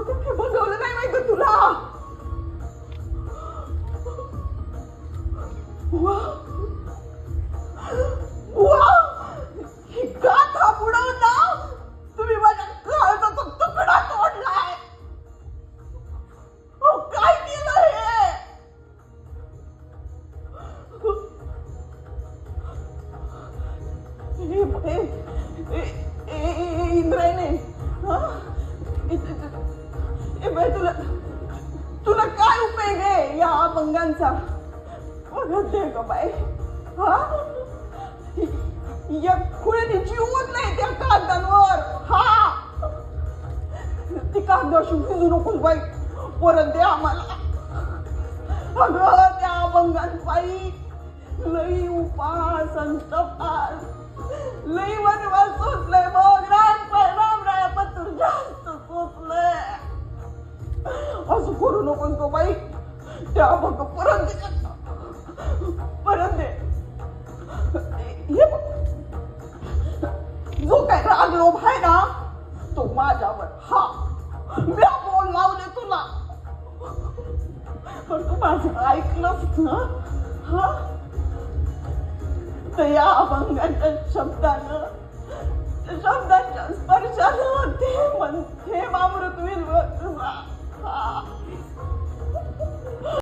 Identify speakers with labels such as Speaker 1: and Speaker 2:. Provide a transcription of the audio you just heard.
Speaker 1: हे बघवलं नाही माहिती तुला. बुवा बुवा ही गाथा बुडवला तुम्ही. माझ्या काळचा तो तुकडा तोडलाय. काय केलं हे इंद्रायने? तुला तुला काय उपयोग आहे या अभंगांचा? दे ग बाई. हा या खुळ्याने जीवच नाही त्या कागदांवर. हा ती कागदाशी भिजू नकोस बाई. परत दे आम्हाला. अगं त्या अभंगांपायी लई उपास संतपास लई वनवास सोचलंय. मग रामराया पत्र जास्त सोचलंय. असं करू नको तो बाई. त्या अभंग परत दे. परत दे. हे बघ जो काय राग लोभ आहे ना तो माझ्यावर. हा मी बोल लावले तुला. पण तू माझं ऐकलंस ना? हा तर या अभंगाच्या शब्दानं शब्दाच्या स्पर्शानं ते अमृत होईल तुझा.